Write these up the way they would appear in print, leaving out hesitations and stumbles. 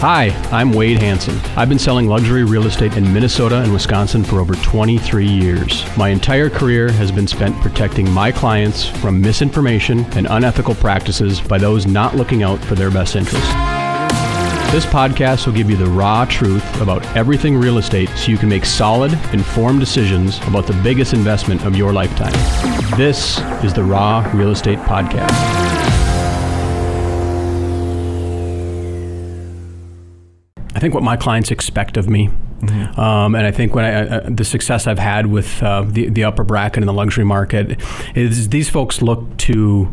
Hi, I'm Wade Hansen. I've been selling luxury real estate in Minnesota and Wisconsin for over 23 years. My entire career has been spent protecting my clients from misinformation and unethical practices by those not looking out for their best interests. This podcast will give you the raw truth about everything real estate so you can make solid, informed decisions about the biggest investment of your lifetime. This is the Raw Real Estate Podcast. I think what my clients expect of me, and I think when the success I've had with the upper bracket in the luxury market is these folks look to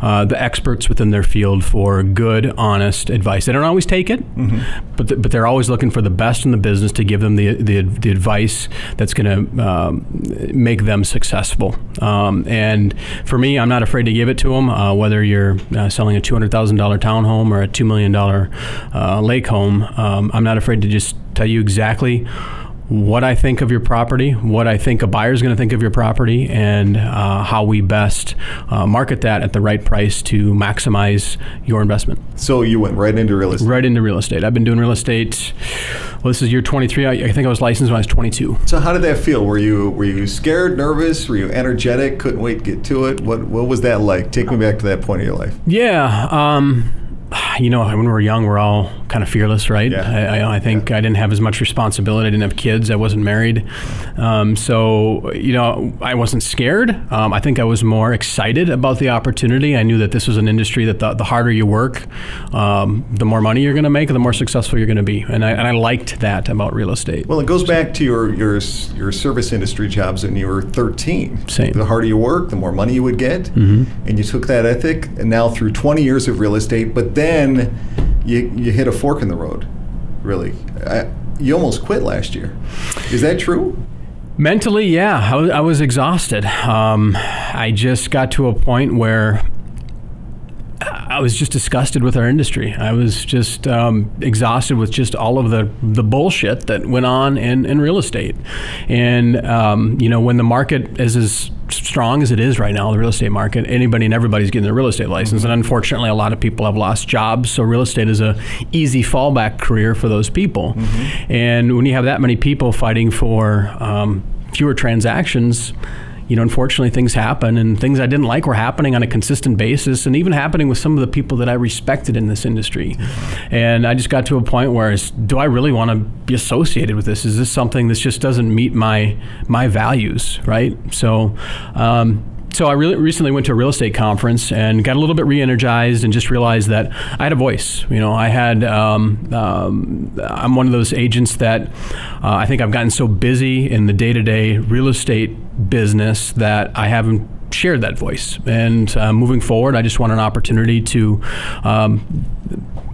the experts within their field for good, honest advice. They don't always take it, but they're always looking for the best in the business to give them the advice that's going to make them successful. And for me, I'm not afraid to give it to them, whether you're selling a $200,000 townhome or a $2 million lake home. I'm not afraid to just tell you exactly what I think of your property, what I think a buyer's going to think of your property, and how we best market that at the right price to maximize your investment. So you went right into real estate? Right into real estate. I've been doing real estate, well, this is year 23. I think I was licensed when I was 22. So how did that feel? Were you scared, nervous? Were you energetic? Couldn't wait to get to it? What was that like? Take me back to that point of your life. Yeah. You know, when we're young, we're all kind of fearless, right? Yeah. I think I didn't have as much responsibility. I didn't have kids. I wasn't married. So, you know, I wasn't scared. I think I was more excited about the opportunity. I knew that this was an industry that the harder you work, the more money you're going to make, the more successful you're going to be. And I liked that about real estate. Well, it goes back to your service industry jobs when you were 13. Same. The harder you work, the more money you would get. And you took that ethic, and now through 20 years of real estate, but then you hit a fork in the road, really. You almost quit last year. Is that true? Mentally, yeah. I was exhausted. I just got to a point where I was just disgusted with our industry. I was just exhausted with just all of the bullshit that went on in real estate. And, you know, when the market is as strong as it is right now, the real estate market, anybody and everybody's getting their real estate license. And unfortunately, a lot of people have lost jobs. So real estate is a easy fallback career for those people. And when you have that many people fighting for fewer transactions, you know, unfortunately, things happen, and things I didn't like were happening on a consistent basis, and even happening with some of the people that I respected in this industry. And I just got to a point where, do I really want to be associated with this? Is this something that just doesn't meet my values, right? So, so I recently went to a real estate conference and got a little bit re-energized and just realized that I had a voice. You know, I had, I'm one of those agents that I think I've gotten so busy in the day-to-day real estate business that I haven't shared that voice. And moving forward, I just want an opportunity to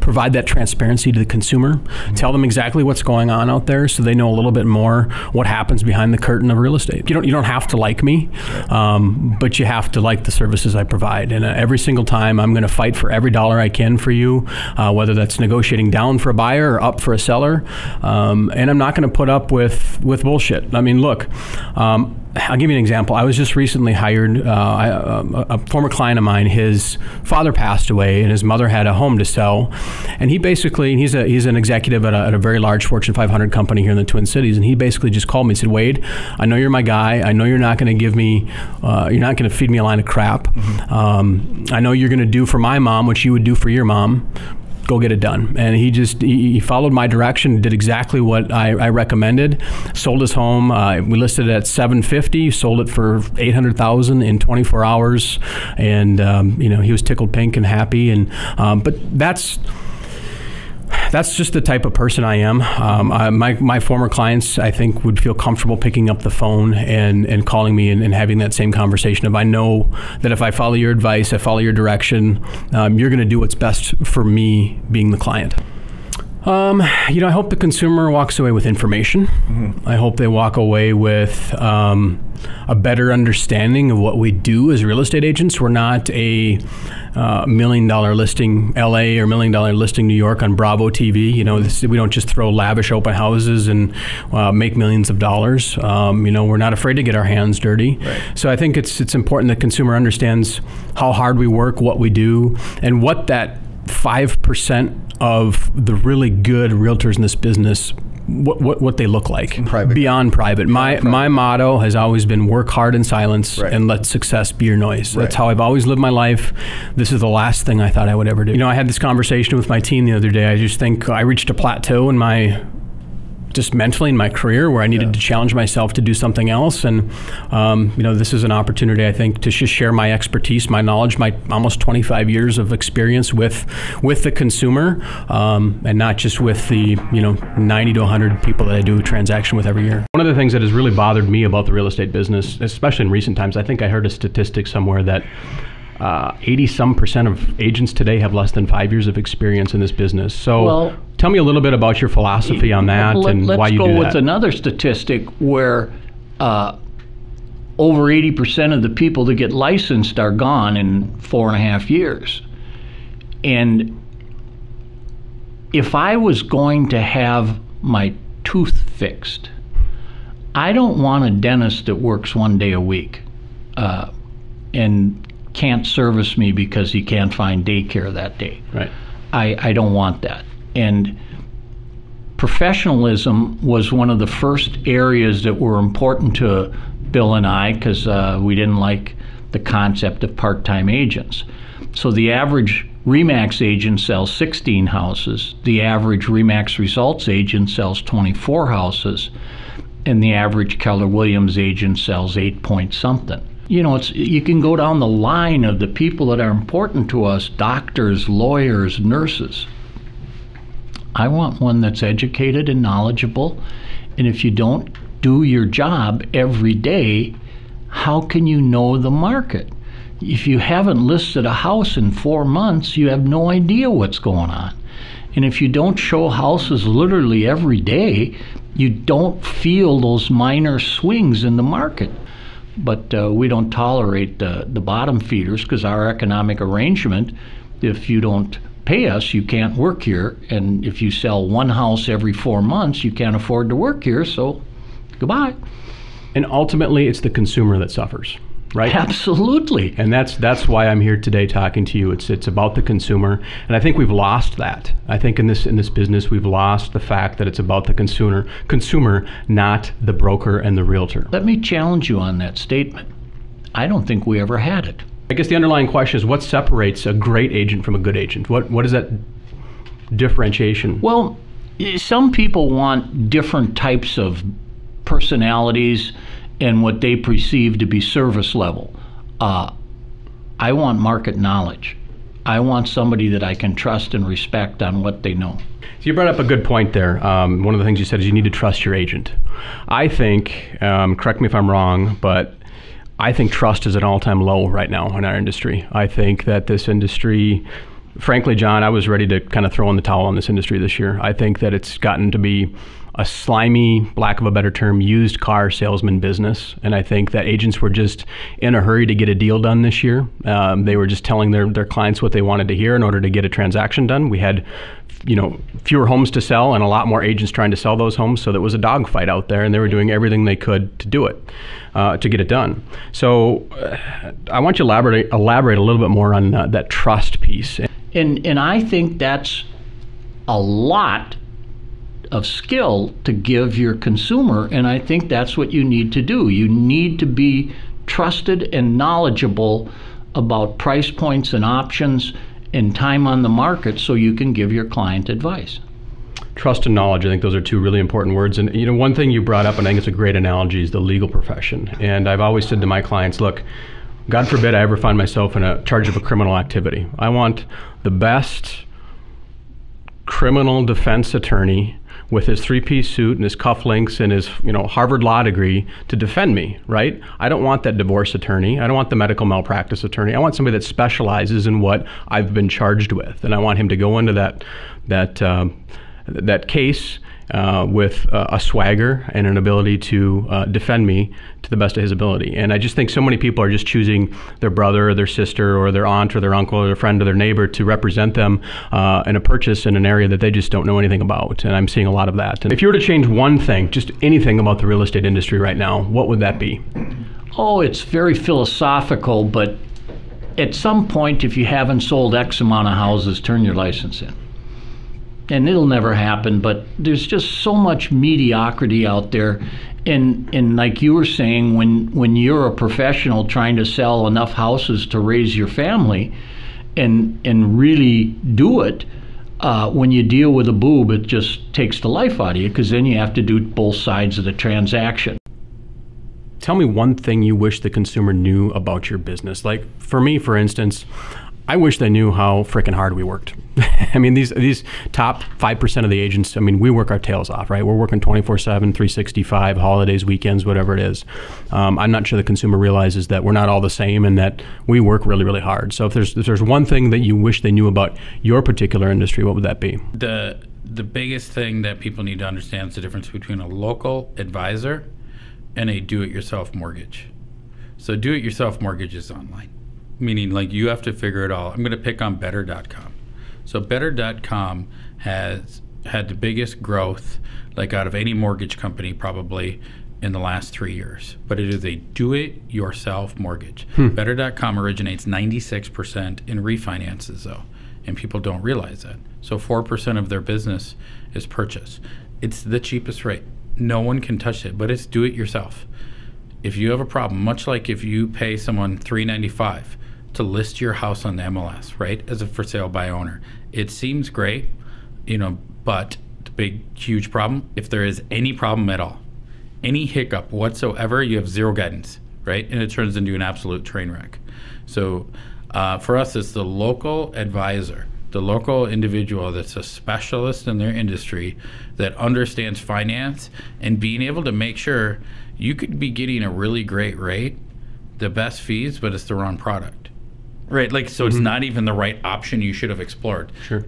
provide that transparency to the consumer, tell them exactly what's going on out there so they know a little bit more what happens behind the curtain of real estate. You don't have to like me, but you have to like the services I provide. And every single time I'm going to fight for every dollar I can for you, whether that's negotiating down for a buyer or up for a seller. And I'm not going to put up with bullshit. I mean, look, I'll give you an example. I was just recently hired, a former client of mine, his father passed away and his mother had a home to sell. And he basically, he's an executive at a very large Fortune 500 company here in the Twin Cities. And he basically just called me and said, Wade, I know you're my guy. I know you're not going to give me, you're not going to feed me a line of crap. I know you're going to do for my mom what you would do for your mom. Go get it done. And he followed my direction, did exactly what I recommended, sold his home. We listed it at $750, sold it for $800,000 in 24 hours. And, you know, he was tickled pink and happy. And, but that's just the type of person I am. My former clients, I think, would feel comfortable picking up the phone and calling me and having that same conversation. If I know that if I follow your advice, I follow your direction, you're going to do what's best for me being the client. You know, I hope the consumer walks away with information. I hope they walk away with a better understanding of what we do as real estate agents. We're not a $1 million listing LA or $1 million listing New York on Bravo TV. You know, we don't just throw lavish open houses and make millions of dollars. You know, we're not afraid to get our hands dirty. Right. So I think it's important that the consumer understands how hard we work, what we do, and what that 5% of the really good realtors in this business, what they look like private. Beyond private. My motto has always been work hard in silence and let success be your noise. That's how I've always lived my life. This is the last thing I thought I would ever do. I had this conversation with my team the other day. I just think I reached a plateau in just mentally in my career where I needed to challenge myself to do something else. And, this is an opportunity, I think, to just share my expertise, my knowledge, my almost 25 years of experience with the consumer, and not just with the, 90 to 100 people that I do a transaction with every year. One of the things that has really bothered me about the real estate business, especially in recent times, I think I heard a statistic somewhere that 80-some% of agents today have less than 5 years of experience in this business. So tell me a little bit about your philosophy on that and why you do that. Let's go with another statistic where over 80% of the people that get licensed are gone in 4.5 years. And if I was going to have my tooth fixed, I don't want a dentist that works 1 day a week and can't service me because he can't find daycare that day. Right. I don't want that. And professionalism was one of the first areas that were important to Bill and I, because we didn't like the concept of part-time agents. So the average RE/MAX agent sells 16 houses, the average RE/MAX Results agent sells 24 houses, and the average Keller Williams agent sells 8 point something. You can go down the line of the people that are important to us: doctors, lawyers, nurses. I want one that's educated and knowledgeable, and if you don't do your job every day, how can you know the market? If you haven't listed a house in 4 months, you have no idea what's going on. And if you don't show houses literally every day, you don't feel those minor swings in the market. But we don't tolerate the bottom feeders, because our economic arrangement, if you don't pay us, you can't work here. And if you sell one house every 4 months, you can't afford to work here, so goodbye. And ultimately, it's the consumer that suffers, right? Absolutely. And that's why I'm here today talking to you. It's about the consumer, and I think we've lost that. I think in this business, we've lost the fact that it's about the consumer, not the broker and the realtor. Let me challenge you on that statement. I don't think we ever had it. I guess the underlying question is, what separates a great agent from a good agent? What is that differentiation? Well, some people want different types of personalities and what they perceive to be service level. I want market knowledge. I want somebody that I can trust and respect on what they know. So you brought up a good point there. One of the things you said is you need to trust your agent. I think, correct me if I'm wrong, but I think trust is at an all-time low right now in our industry. I think that this industry, frankly, John, I was ready to kind of throw in the towel on this industry this year. I think that it's gotten to be a slimy, lack of a better term, used car salesman business. And I think that agents were just in a hurry to get a deal done this year. They were just telling their clients what they wanted to hear in order to get a transaction done. We had fewer homes to sell and a lot more agents trying to sell those homes, so there was a dogfight out there, and they were doing everything they could to do it, to get it done. So I want you to elaborate a little bit more on that trust piece. And I think that's a lot of skill to give your consumer, and I think that's what you need to do. You need to be trusted and knowledgeable about price points and options and time on the market, so you can give your client advice. Trust and knowledge, I think those are two really important words. And one thing you brought up, and I think it's a great analogy, is the legal profession. And I've always said to my clients, look, God forbid I ever find myself in a charge of a criminal activity. I want the best criminal defense attorney with his three-piece suit and his cufflinks and his Harvard law degree to defend me, right? I don't want that divorce attorney. I don't want the medical malpractice attorney. I want somebody that specializes in what I've been charged with, and I want him to go into that case with a swagger and an ability to defend me to the best of his ability. And I just think so many people are just choosing their brother or their sister or their aunt or their uncle or their friend or their neighbor to represent them in a purchase in an area that they just don't know anything about. And I'm seeing a lot of that. And if you were to change one thing, just anything about the real estate industry right now, what would that be? Oh, it's very philosophical, but at some point, if you haven't sold X amount of houses, turn your license in. And it'll never happen, but there's just so much mediocrity out there. And like you were saying, when you're a professional trying to sell enough houses to raise your family and really do it, when you deal with a boob, it just takes the life out of you, because then you have to do both sides of the transaction. Tell me one thing you wish the consumer knew about your business. Like for me, for instance, I wish they knew how freaking hard we worked. I mean, these top 5% of the agents, I mean, we work our tails off, right? We're working 24/7, 365, holidays, weekends, whatever it is. I'm not sure the consumer realizes that we're not all the same and that we work really, really hard. So if there's one thing that you wish they knew about your particular industry, what would that be? The biggest thing that people need to understand is the difference between a local advisor and a do-it-yourself mortgage. So do-it-yourself mortgage is online, meaning like you have to figure it all. I'm going to pick on Better.com. So Better.com has had the biggest growth, like out of any mortgage company probably in the last 3 years. But it is a do-it-yourself mortgage. Better.com originates 96% in refinances though, and people don't realize that. So 4% of their business is purchase. It's the cheapest rate. No one can touch it, but it's do-it-yourself. If you have a problem, much like if you pay someone $395 to list your house on the MLS, right, as a for sale by owner, it seems great, but the big, huge problem, if there is any problem at all, any hiccup whatsoever, you have zero guidance, right? And it turns into an absolute train wreck. So for us, it's the local advisor, the local individual that's a specialist in their industry that understands finance and being able to make sure you could be getting a really great rate, the best fees, but it's the wrong product. Right, like, so it's not even the right option you should have explored. Sure.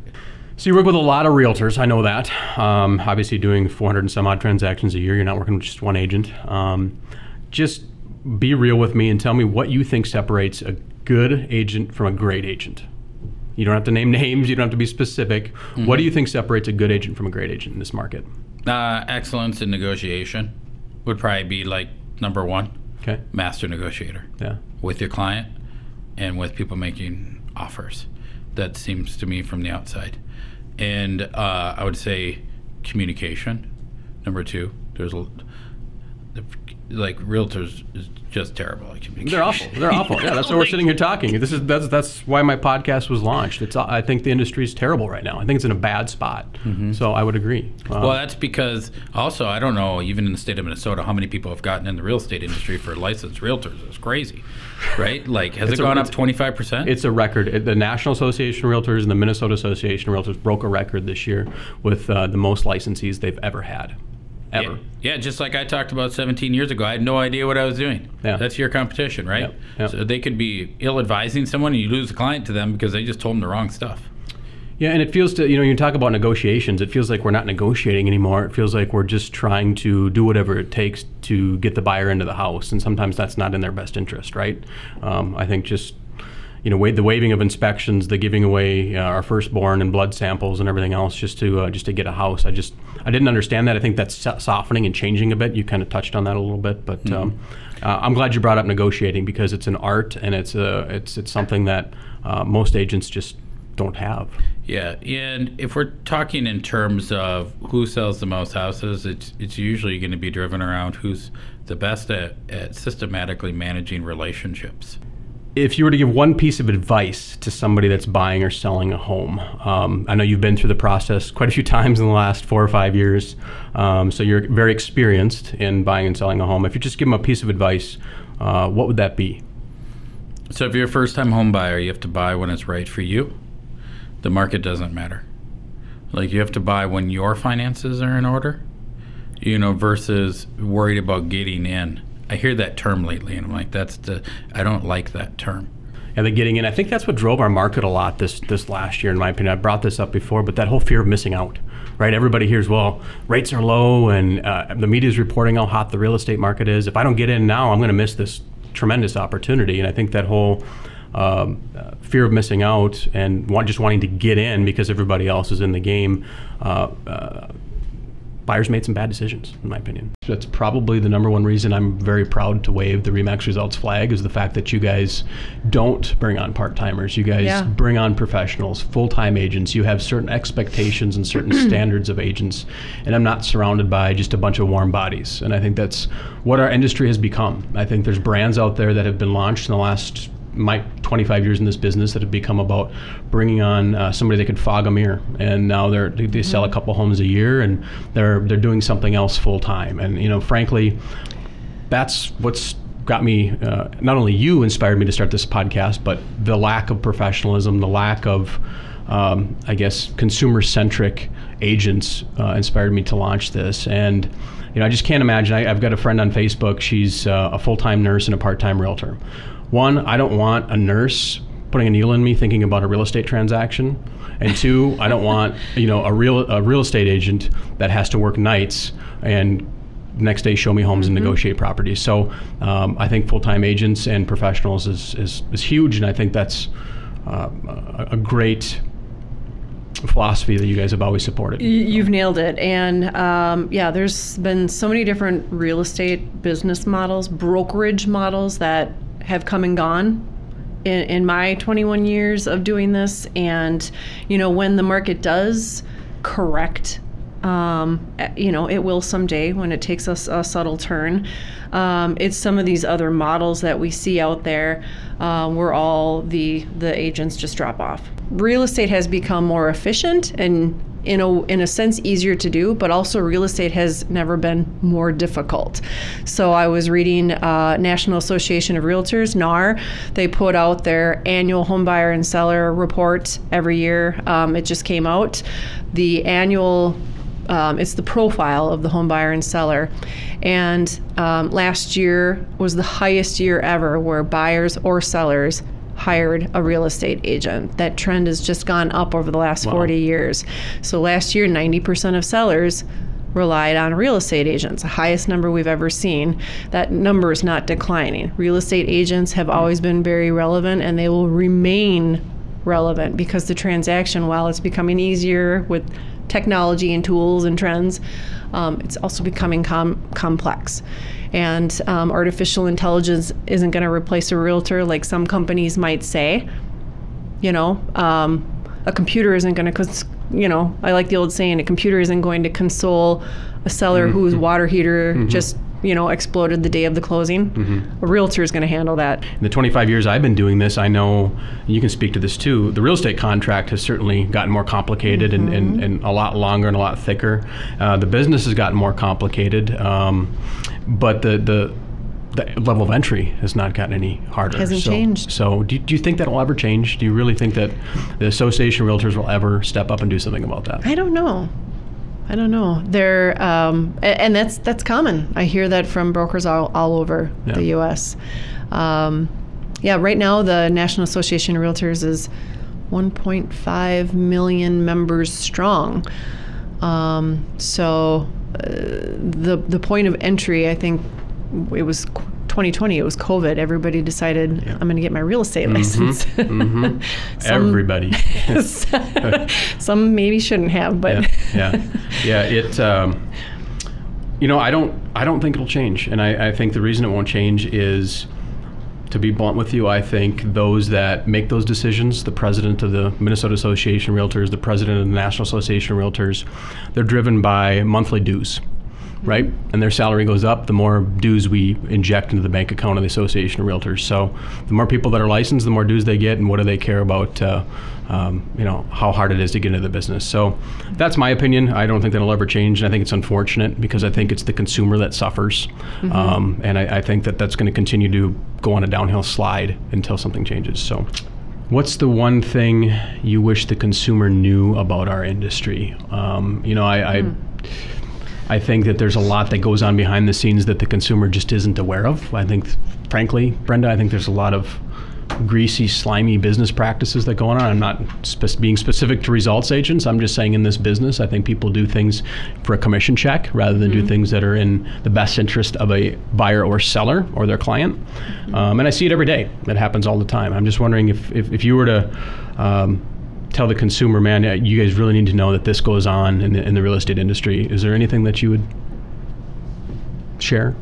So you work with a lot of realtors, I know that. Obviously doing 400 and some odd transactions a year, you're not working with just one agent. Just be real with me and tell me what you think separates a good agent from a great agent. You don't have to name names, you don't have to be specific. What do you think separates a good agent from a great agent in this market? Excellence in negotiation would probably be like number one. Okay. Master negotiator. Yeah. With your client and with people making offers. That seems to me from the outside. And I would say communication, number two. There's like realtors is just terrible at communication. They're awful. They're awful. Yeah, that's why we're sitting here talking. That's why my podcast was launched. I think the industry is terrible right now. I think it's in a bad spot. So I would agree. Well, that's because also I don't know, even in the state of Minnesota, how many people have gotten in the real estate industry for licensed realtors. It's crazy, right? Like, has it gone up 25%? It's a record. The National Association of Realtors and the Minnesota Association of Realtors broke a record this year with the most licensees they've ever had. Ever. Yeah, just like I talked about 17 years ago. I had no idea what I was doing. Yeah. That's your competition, right? Yep. So they could be ill-advising someone and you lose a client to them because they just told them the wrong stuff. Yeah, and it feels you talk about negotiations, it feels like we're not negotiating anymore. It feels like we're just trying to do whatever it takes to get the buyer into the house, and sometimes that's not in their best interest, right? I think just the waiving of inspections, the giving away our firstborn and blood samples and everything else just to get a house. I didn't understand that. I think that's softening and changing a bit. You kind of touched on that a little bit, but I'm glad you brought up negotiating because it's an art and it's something that most agents just don't have. Yeah, and if we're talking in terms of who sells the most houses, it's usually going to be driven around who's the best at systematically managing relationships. If you were to give one piece of advice to somebody that's buying or selling a home, I know you've been through the process quite a few times in the last 4 or 5 years, so you're very experienced in buying and selling a home. If you just give them a piece of advice, what would that be? So if you're a first-time home buyer, you have to buy when it's right for you. The market doesn't matter. Like, you have to buy when your finances are in order, versus worried about getting in. I hear that term lately, and I'm like, I don't like that term. And the getting in, I think that's what drove our market a lot this last year, in my opinion. I brought this up before, but that whole fear of missing out, right? Everybody hears, well, rates are low, and the media is reporting how hot the real estate market is. If I don't get in now, I'm going to miss this tremendous opportunity. And I think that whole fear of missing out and just wanting to get in because everybody else is in the game buyers made some bad decisions, in my opinion. That's probably the number one reason I'm very proud to wave the RE/MAX results flag, is the fact that you guys don't bring on part-timers. You guys bring on professionals, full-time agents. You have certain expectations and certain standards of agents, and I'm not surrounded by just a bunch of warm bodies. And I think that's what our industry has become. I think there's brands out there that have been launched in the last my 25 years in this business that have become about bringing on somebody that could fog a mirror, and now they sell a couple homes a year, and they're doing something else full time. And frankly, that's what's got me. Not only you inspired me to start this podcast, but the lack of professionalism, the lack of I guess consumer-centric agents inspired me to launch this. And I just can't imagine. I've got a friend on Facebook. She's a full-time nurse and a part-time realtor. One, I don't want a nurse putting a needle in me thinking about a real estate transaction. And two, I don't want a real estate agent that has to work nights and next day show me homes and negotiate properties. So I think full-time agents and professionals is huge, and I think that's a great philosophy that you guys have always supported. You've nailed it. And there's been so many different real estate business models, brokerage models that have come and gone in my 21 years of doing this. And when the market does correct, it will someday when it takes us a subtle turn. It's some of these other models that we see out there where all the agents just drop off. Real estate has become more efficient and in a sense easier to do, but also real estate has never been more difficult. So I was reading National Association of Realtors, NAR. They put out their annual home buyer and seller report every year. It just came out. The annual it's the profile of the home buyer and seller. And last year was the highest year ever where buyers or sellers hired a real estate agent. That trend has just gone up over the last 40 years. So last year, 90% of sellers relied on real estate agents, the highest number we've ever seen. That number is not declining. Real estate agents have always been very relevant, and they will remain relevant because the transaction, while it's becoming easier with technology and tools and trends, it's also becoming complex. And artificial intelligence isn't going to replace a realtor like some companies might say. A computer isn't going to, I like the old saying, a computer isn't going to console a seller whose water heater just exploded the day of the closing. A realtor is going to handle that. In the 25 years I've been doing this, I know, you can speak to this too, the real estate contract has certainly gotten more complicated and a lot longer and a lot thicker. The business has gotten more complicated, but the level of entry has not gotten any harder. Hasn't changed. So do you think that will ever change? Do you really think that the Association of Realtors will ever step up and do something about that? I don't know. They're and that's common. I hear that from brokers all over the U.S. Right now the National Association of Realtors is 1.5 million members strong. So the point of entry, I think it was 2020, it was COVID. Everybody decided, I'm going to get my real estate license. Everybody. Some maybe shouldn't have, but it. I don't think it'll change, and I think the reason it won't change is, to be blunt with you, I think those that make those decisions, the president of the Minnesota Association of Realtors, the president of the National Association of Realtors, they're driven by monthly dues. Right? And their salary goes up, the more dues we inject into the bank account of the Association of Realtors. So the more people that are licensed, the more dues they get, and what do they care about, how hard it is to get into the business. So that's my opinion. I don't think that'll ever change, and I think it's unfortunate because I think it's the consumer that suffers. And I think that's going to continue to go on a downhill slide until something changes. So what's the one thing you wish the consumer knew about our industry? I think that there's a lot that goes on behind the scenes that the consumer just isn't aware of. I think, frankly, Brenda, I think there's a lot of greasy, slimy business practices that go on. I'm not being specific to results agents. I'm just saying in this business, I think people do things for a commission check rather than do things that are in the best interest of a buyer or seller or their client. And I see it every day. It happens all the time. I'm just wondering if you were to tell the consumer, man, you guys really need to know that this goes on in the real estate industry? Is there anything that you would share?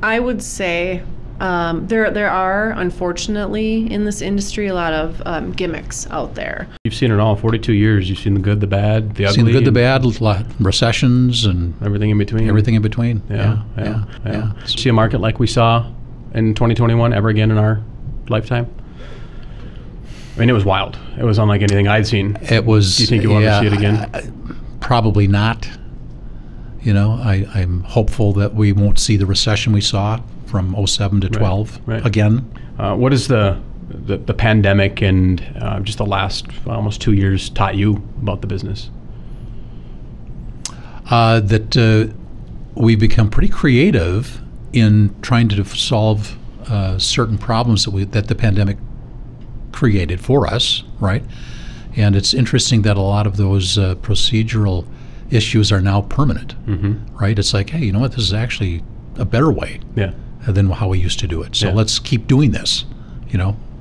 I would say there are, unfortunately, in this industry, a lot of gimmicks out there. You've seen it all, 42 years. You've seen the good, the bad, the ugly. Seen the good, the bad, recessions, and everything in between. Everything in between. Yeah. See a market like we saw in 2021 ever again in our lifetime? I mean, it was wild. It was unlike anything I'd seen. It was. Do you think you want to see it again? Probably not. I'm hopeful that we won't see the recession we saw from 07 to 12 again. What has the pandemic and just the last almost 2 years taught you about the business? That we've become pretty creative in trying to solve certain problems that the pandemic created for us, right? And it's interesting that a lot of those procedural issues are now permanent, right? It's like, hey, you know what? This is actually a better way than how we used to do it. So let's keep doing this,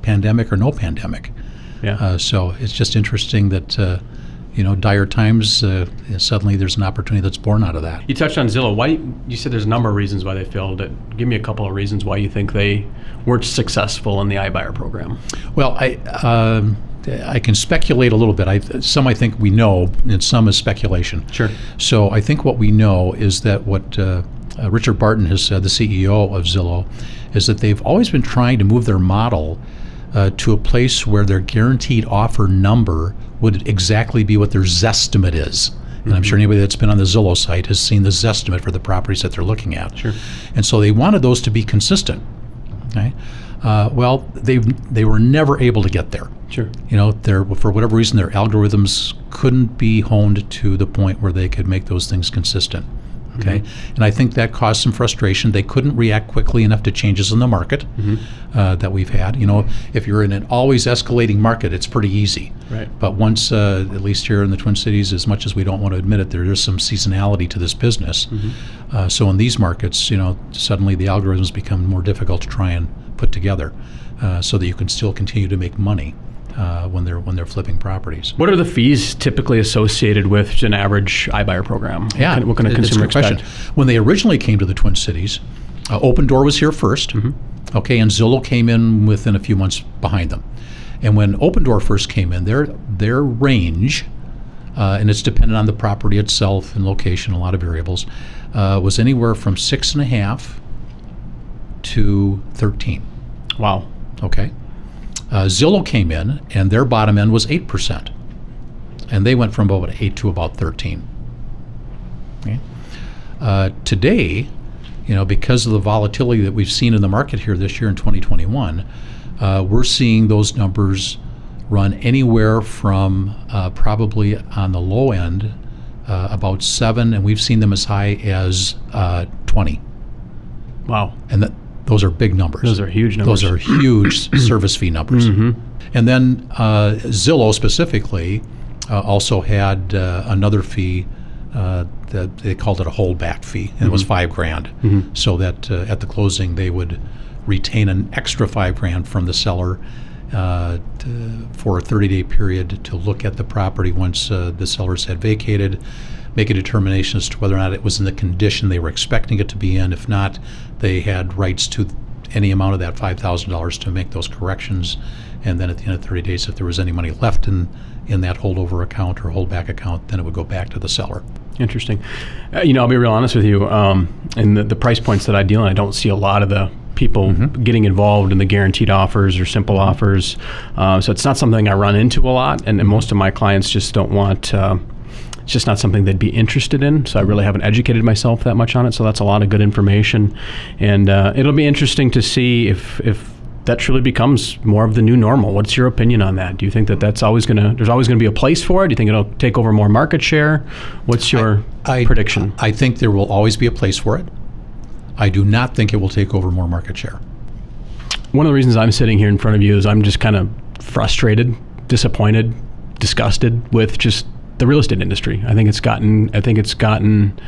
pandemic or no pandemic. So it's just interesting that, dire times, suddenly there's an opportunity that's born out of that. You touched on Zillow. Why? You said there's a number of reasons why they failed. Give me a couple of reasons why you think they weren't successful in the iBuyer program. Well, I can speculate a little bit. Some I think we know, and some is speculation. Sure. So I think what we know is that what Richard Barton has said, the CEO of Zillow, is that they've always been trying to move their model to a place where their guaranteed offer number would exactly be what their Zestimate is. And I'm sure anybody that's been on the Zillow site has seen the Zestimate for the properties that they're looking at. Sure. And so they wanted those to be consistent. Okay. Well, they were never able to get there. Sure. For whatever reason, their algorithms couldn't be honed to the point where they could make those things consistent. Okay. And I think that caused some frustration. They couldn't react quickly enough to changes in the market that we've had. If you're in an always escalating market, it's pretty easy. Right. But once, at least here in the Twin Cities, as much as we don't want to admit it, there is some seasonality to this business. So in these markets, suddenly the algorithms become more difficult to try and put together so that you can still continue to make money when they're flipping properties. What are the fees typically associated with an average iBuyer program? Yeah, what can a consumer expect? When they originally came to the Twin Cities, Open Door was here first, okay, and Zillow came in within a few months behind them. And when Open Door first came in, their range, and it's dependent on the property itself and location, a lot of variables, was anywhere from 6.5 to 13. Wow. Okay. Zillow came in, and their bottom end was 8%, and they went from about 8 to about 13. Okay. Today, because of the volatility that we've seen in the market here this year in 2021, we're seeing those numbers run anywhere from probably on the low end about 7, and we've seen them as high as 20. Wow. And those are big numbers. Those are huge numbers. Those are huge service fee numbers. And then Zillow specifically also had another fee that they called it a holdback fee, and it was $5,000, so that at the closing they would retain an extra $5,000 from the seller for a 30-day period to look at the property once the sellers had vacated, make a determination as to whether or not it was in the condition they were expecting it to be in. If not, they had rights to any amount of that $5,000 to make those corrections. And then at the end of 30 days, if there was any money left in that holdover account or holdback account, then it would go back to the seller. Interesting. I'll be real honest with you. In the price points that I deal in, I don't see a lot of the people getting involved in the guaranteed offers or simple offers. So it's not something I run into a lot, and most of my clients just don't want it's just not something they'd be interested in, so I really haven't educated myself that much on it, so that's a lot of good information. And it'll be interesting to see if that truly becomes more of the new normal. What's your opinion on that? Do you think that there's always going to be a place for it? Do you think it'll take over more market share? What's your prediction? I think there will always be a place for it. I do not think it will take over more market share. One of the reasons I'm sitting here in front of you is I'm just kind of frustrated, disappointed, disgusted with just the real estate industry. I think it's gotten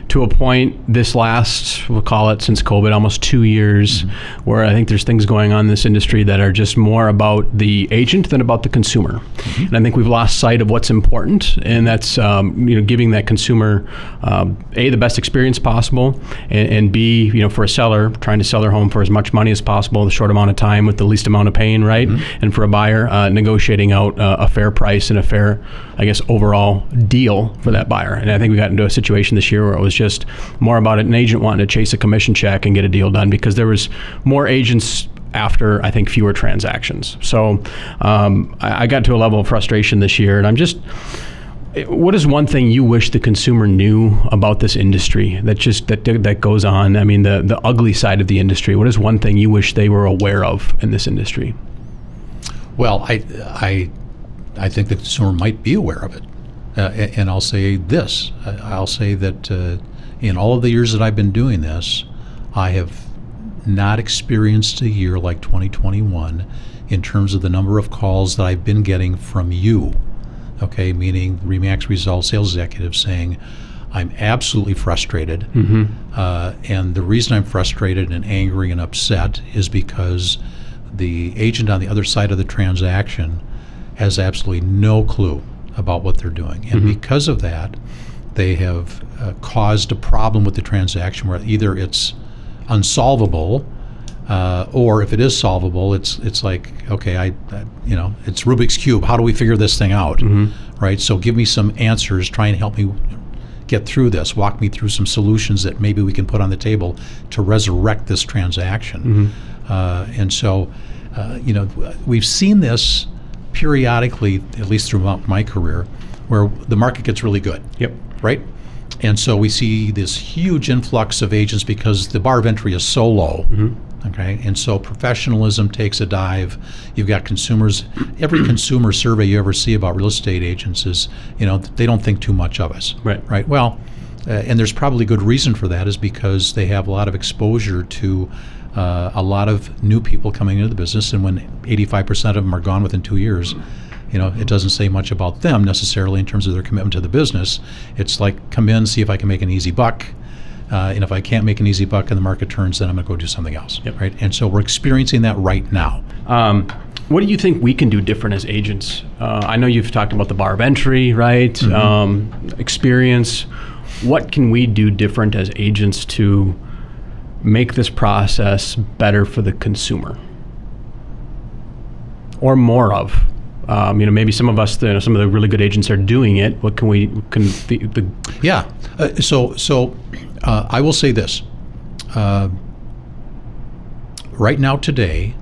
to a point this last, we'll call it since COVID, almost 2 years, where I think there's things going on in this industry that are just more about the agent than about the consumer. And I think we've lost sight of what's important, and that's giving that consumer A, the best experience possible, and B, for a seller trying to sell their home for as much money as possible in a short amount of time with the least amount of pain, right? And for a buyer, negotiating out a fair price and a fair, I guess, overall deal for that buyer. And I think we got into a situation this year where it was just more about an agent wanting to chase a commission check and get a deal done because there was more agents after, I think, fewer transactions. So I got to a level of frustration this year, and I'm just, what is one thing you wish the consumer knew about this industry that goes on? I mean, the ugly side of the industry. What is one thing you wish they were aware of in this industry? Well, I think the consumer might be aware of it. And I'll say this. I'll say that in all of the years that I've been doing this, I have not experienced a year like 2021 in terms of the number of calls that I've been getting from you, okay, meaning RE/MAX results sales executives saying, I'm absolutely frustrated. And the reason I'm frustrated and angry and upset is because the agent on the other side of the transaction has absolutely no clue about what they're doing. And because of that, they have caused a problem with the transaction where either it's unsolvable, or if it is solvable, it's like, okay, it's Rubik's Cube. How do we figure this thing out? Right? So give me some answers, try and help me get through this, walk me through some solutions that maybe we can put on the table to resurrect this transaction. And so, we've seen this periodically, at least throughout my career, where the market gets really good. Right? And so we see this huge influx of agents because the bar of entry is so low. Okay? And so professionalism takes a dive. You've got consumers, every consumer survey you ever see about real estate agents is, they don't think too much of us. Right? Well, and there's probably good reason for that, is because they have a lot of exposure to a lot of new people coming into the business, and when 85% of them are gone within 2 years, it doesn't say much about them necessarily in terms of their commitment to the business. It's like, come in, see if I can make an easy buck, and if I can't make an easy buck and the market turns, then I'm going to go do something else. Right? And so we're experiencing that right now. What do you think we can do different as agents? I know you've talked about the bar of entry, right? Experience. What can we do different as agents to make this process better for the consumer, or more of? Maybe some of us, some of the really good agents are doing it. What can we? Yeah. So I will say this. Right now, today,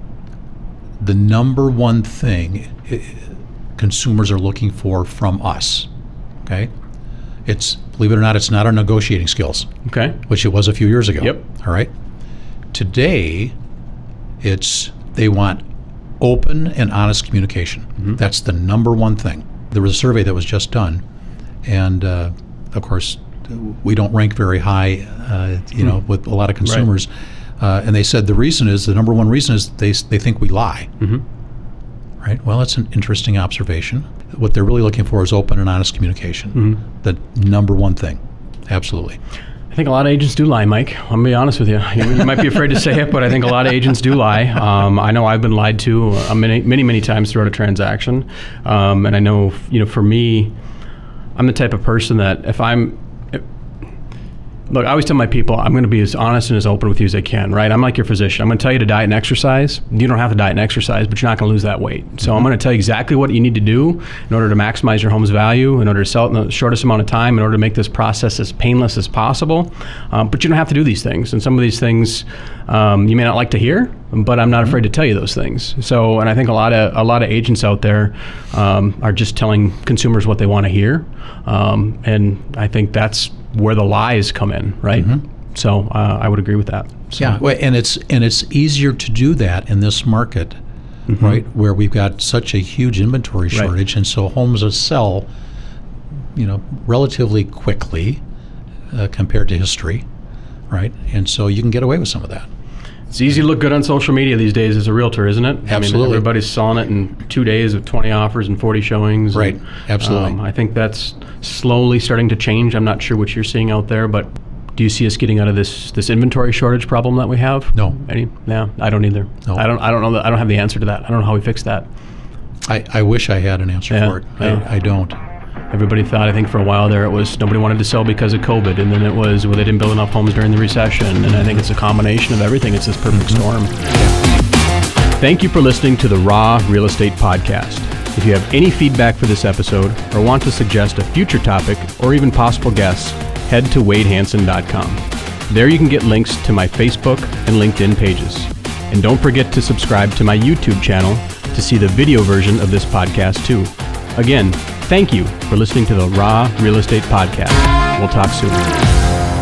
the number one thing consumers are looking for from us, okay? It's, believe it or not, it's not our negotiating skills. Okay. Which it was a few years ago. Yep. All right. Today, they want open and honest communication. That's the number one thing. There was a survey that was just done, and of course, we don't rank very high, with a lot of consumers. And they said the number one reason is they think we lie. Right? Well, that's an interesting observation. What they're really looking for is open and honest communication. The number one thing. Absolutely. I think a lot of agents do lie, Mike. I'm going to be honest with you. You might be afraid to say it, but I think a lot of agents do lie. I know I've been lied to many times throughout a transaction. And I know, for me, I'm the type of person that look, I always tell my people, I'm going to be as honest and as open with you as I can, right? I'm like your physician. I'm going to tell you to diet and exercise. You don't have to diet and exercise, but you're not going to lose that weight. So I'm going to tell you exactly what you need to do in order to maximize your home's value, in order to sell it in the shortest amount of time, in order to make this process as painless as possible. But you don't have to do these things. And some of these things you may not like to hear, but I'm not afraid to tell you those things. So, and I think a lot of agents out there are just telling consumers what they want to hear. And I think that's where the lies come in, right? So I would agree with that. So. Yeah, well, and it's easier to do that in this market, right, where we've got such a huge inventory shortage, and so homes will sell, relatively quickly compared to history, right? And so you can get away with some of that. It's easy to look good on social media these days as a realtor, isn't it? Absolutely. I mean, everybody's selling it in 2 days with 20 offers and 40 showings. Right. And, Absolutely. I think that's slowly starting to change. I'm not sure what you're seeing out there, but do you see us getting out of this inventory shortage problem that we have? No. No, I don't either. No. I don't know that. I don't have the answer to that. I don't know how we fix that. I wish I had an answer Yeah, for it. yeah. I don't. Everybody thought, I think for a while there, it was nobody wanted to sell because of COVID, and then it was, well, they didn't build enough homes during the recession, and I think it's a combination of everything. It's this perfect storm. Thank you for listening to the Raw Real Estate Podcast. If you have any feedback for this episode or want to suggest a future topic or even possible guests, head to wadehansen.com. There you can get links to my Facebook and LinkedIn pages. And don't forget to subscribe to my YouTube channel to see the video version of this podcast too. Again, thank you for listening to the Raw Real Estate Podcast. We'll talk soon.